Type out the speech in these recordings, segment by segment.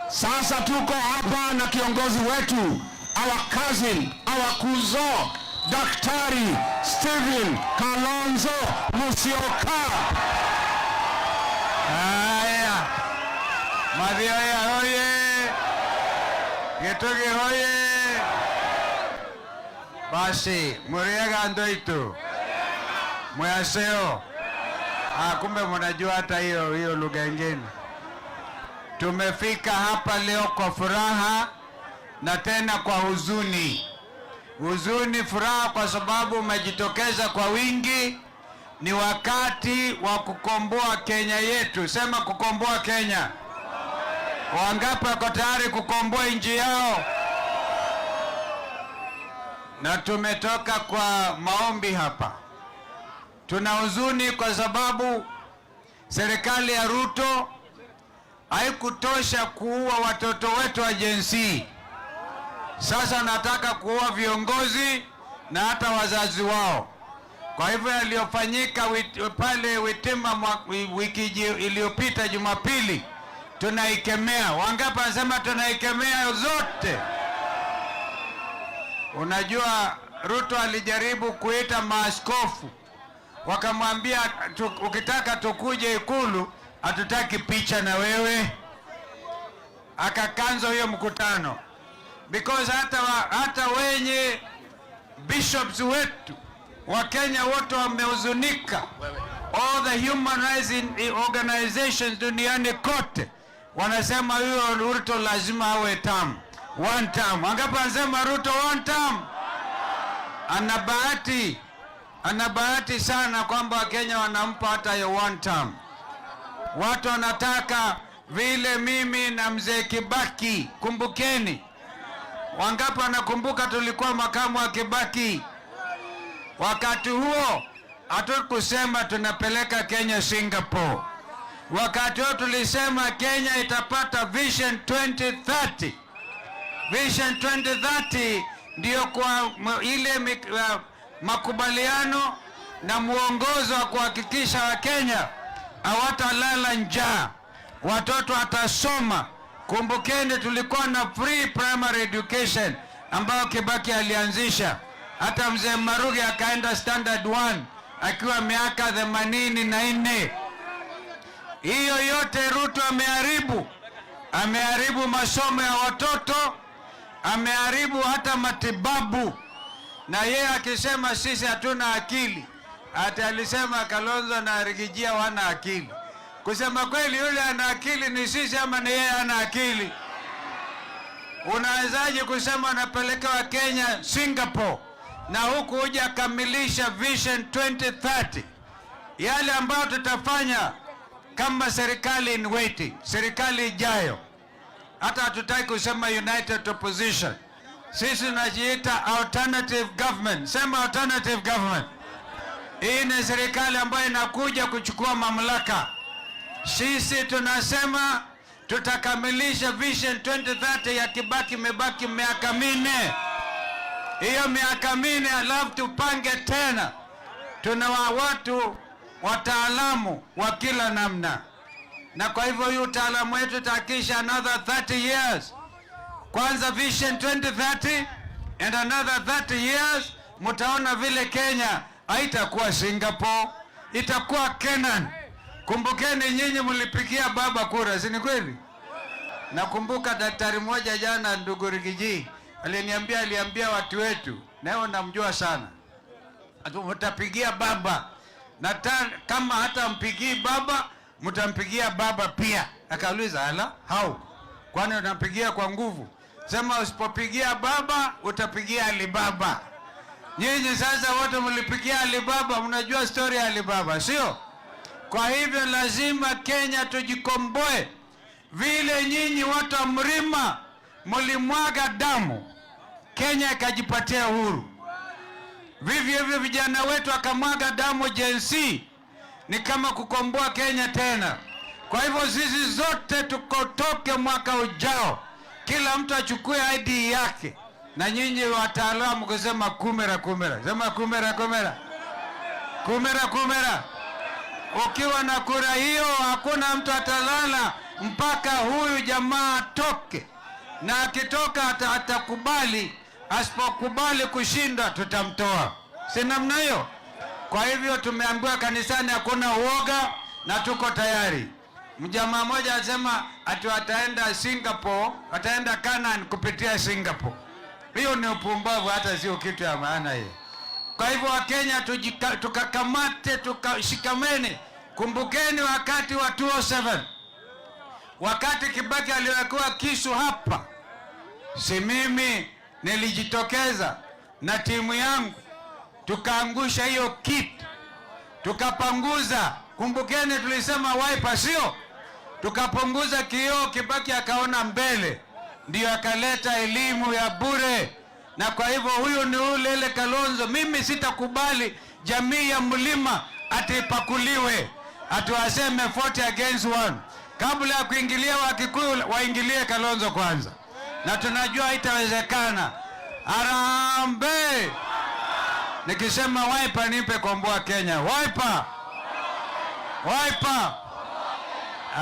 Sasa tuko hapa na kiongozi wetu, our cousin, our kuzo, Daktari Stephen Kalonzo Musyoka. Haya, Mathioya hoye, Gitugi hoye. Basi, Muriega Ndoitu, Mwaseo. Kumbe mnajua hata hiyo lugha nyingine. Tumefika hapa leo kwa furaha na tena kwa huzuni. Huzuni, furaha kwa sababu umejitokeza kwa wingi. Ni wakati wa kukomboa Kenya yetu. Sema kukomboa Kenya. Wangapi wako tayari kukomboa nchi yao? Na tumetoka kwa maombi hapa. Tuna huzuni kwa sababu serikali ya Ruto haikutosha kuua watoto wetu wa Gen Z. Sasa nataka kuua viongozi na hata wazazi wao. Kwa hivyo yaliyofanyika pale Witima wiki iliyopita Jumapili, tunaikemea. Wangapi wanasema tunaikemea zote? Unajua Ruto alijaribu kuita maaskofu, wakamwambia ukitaka tukuje Ikulu hatutaki picha na wewe. Akakanzo hiyo mkutano because hata wenye bishops wetu wa Kenya wote wamehuzunika. All the human rights organizations duniani kote wanasema huyo Ruto lazima awe term, one term. Wangapi wanasema Ruto one term? Ana bahati sana kwamba Wakenya wanampa hata hiyo one term. Watu wanataka vile mimi na mzee Kibaki. Kumbukeni, wangapi wanakumbuka tulikuwa makamu wa Kibaki? Wakati huo hatukusema tunapeleka Kenya Singapore. Wakati huo tulisema Kenya itapata Vision 2030. Vision 2030 ndio kwa ile makubaliano na muongozo wa kuhakikisha Wakenya hawatalala njaa, watoto watasoma. Kumbukeni tulikuwa na free primary education ambayo Kibaki alianzisha. Hata mzee Maruge akaenda standard 1 akiwa miaka 84. Hiyo yote Ruto ameharibu masomo ya watoto, ameharibu hata matibabu. Na yeye akisema sisi hatuna akili, hata alisema Kalonzo na Rigijia wana akili. Kusema kweli, yule ana akili ni sisi ama ni yeye ana akili? Unawezaje kusema unapeleka Kenya Singapore na huku huja kamilisha Vision 2030? Yale ambayo tutafanya kama serikali in waiting, serikali ijayo, hata hatutaki kusema united opposition. Sisi tunajiita alternative government. Sema alternative government. Hii ni serikali ambayo inakuja kuchukua mamlaka. Sisi tunasema tutakamilisha Vision 2030 ya Kibaki. Imebaki miaka 4. Hiyo miaka 4 alafu tupange tena. Tuna watu wataalamu wa kila namna, na kwa hivyo hiyo utaalamu wetu takisha another 30 years. Kwanza Vision 2030 and another 30 years, mtaona vile Kenya haitakuwa Singapore, itakuwa Canaan. Kumbukeni nyinyi mlipigia baba kura, si ni kweli? Nakumbuka daktari mmoja jana, ndugu Rigiji, aliambia watu wetu, nao namjua sana, mtapigia baba, na kama hata mpigii baba mtampigia baba pia. Akauliza, ala, how? Kwani unampigia kwa nguvu? Sema usipopigia baba utapigia Alibaba. Nyinyi sasa wote mlipigia Alibaba, mnajua story ya Alibaba, sio? Kwa hivyo lazima Kenya tujikomboe. Vile nyinyi watu wa Mlima mlimwaga damu, Kenya ikajipatia uhuru. Vivyo hivyo vijana wetu akamwaga damu Gen Z, ni kama kukomboa Kenya tena. Kwa hivyo sisi zote tukotoke mwaka ujao, kila mtu achukue ID yake, na nyinyi wataalamu kusema kumera. Sema kumera. Ukiwa na kura hiyo, hakuna mtu atalala mpaka huyu jamaa atoke, na akitoka atakubali. Asipokubali kushinda, tutamtoa. Si namna hiyo? Kwa hivyo tumeambiwa kanisani hakuna uoga na tuko tayari. Mjamaa mmoja anasema ati wataenda Singapore, wataenda Canaan kupitia Singapore. Hiyo ni upumbavu, hata sio kitu ya maana hiyo. Kwa hivyo Wakenya tukakamate, tukashikamene. Kumbukeni wakati wa 2007, wakati Kibaki aliwekwa kisu hapa, si mimi nilijitokeza na timu yangu, tukaangusha hiyo kit, tukapanguza. Kumbukeni tulisema Wiper, sio? Tukapunguza kioo, Kibaki akaona mbele, ndio akaleta elimu ya bure. Na kwa hivyo huyu ni ule Kalonzo. Mimi sitakubali jamii ya mlima atipakuliwe, atuwaseme 40 against 1. Kabla ya kuingilia Wakikuyu waingilie Kalonzo kwanza, na tunajua haitawezekana. Harambee! Nikisema Wiper nipe komboa Kenya. Wiper! Wiper!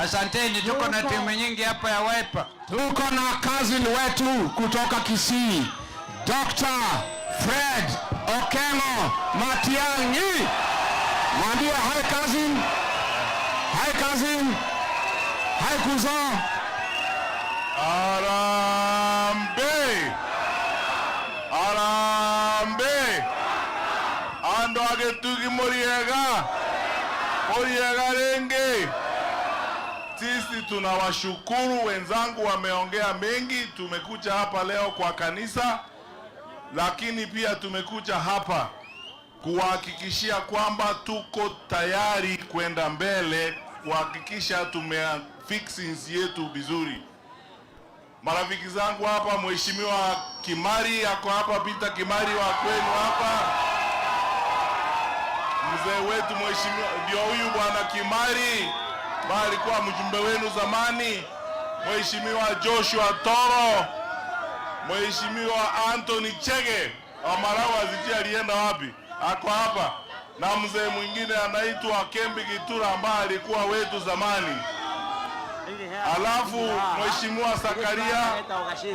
Asanteni, tuko na timu nyingi hapa ya Wiper. Tuko na cousin wetu kutoka Kisii, Dr. Fred Okengo Matiang'i. Mwambie hi cousin. Hi cousin. Hi kuzo. Arambe. Arambe. Ando agetugi Moriega. Moriega renge. Sisi tunawashukuru, wenzangu wameongea mengi. Tumekuja hapa leo kwa kanisa, lakini pia tumekuja hapa kuhakikishia kwamba tuko tayari kwenda mbele, kuhakikisha tumefix nchi yetu vizuri. Marafiki zangu hapa, Mheshimiwa Kimari yako hapa, Peter Kimari wa kwenu hapa, mzee wetu mheshimiwa ndio huyu bwana Kimari, ambaye alikuwa mjumbe wenu zamani, Mheshimiwa Joshua Toro, Mheshimiwa Anthony Chege Amarawa Ziji alienda wapi? Ako hapa. Na mzee mwingine anaitwa Kembi Gitura ambaye alikuwa wetu zamani. Alafu Mheshimiwa Sakaria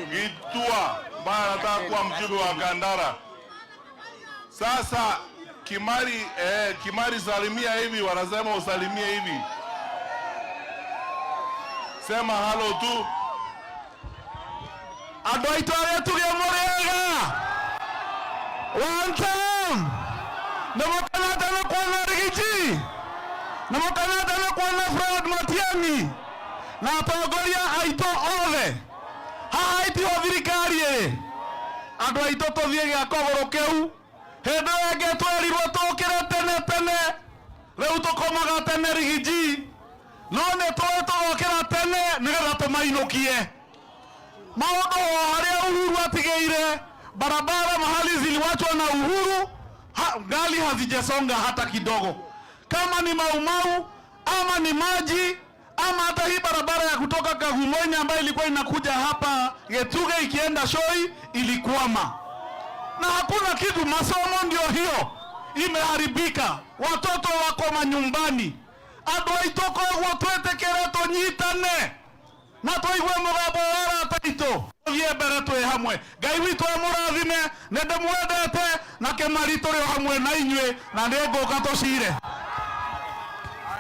Gitua ambaye anataka kuwa mjumbe wa Kandara. Sasa Kimari salimia hivi, wanasema usalimie hivi. Sema halo tu. Adoitore tuge Moriega. One time. Namokanata na kwa Rigiji. Namokanata na kwa Fred Matiang'i. Na atongoria aito othe. Haiti wa thirikari. Andu aito tuthie gya kogoro kiu. Hendo yake twerirwo tukire tene. Riu tukomaga tene Rigiji. None tugokira tene nigetha tumainukie. Maono haria Uhuru atigeire barabara mahali ziliwachwa na Uhuru, gali hazijasonga hata kidogo. Kama ni Maumau ama ni maji ama hata hii barabara ya kutoka Kagumonya ambayo ilikuwa inakuja hapa Getuge ikienda Shoi ilikwama. Na hakuna kitu, masomo ndio hiyo imeharibika. Watoto wako manyumbani. Andu aitoko gwotwetekera tunyitane. Na toigwe mugambo wa ataito. Thie mbere twi hamwe. Ngai witu amurathime, nende mwendete na Kimari turi hamwe na inywe na ninguka tucire.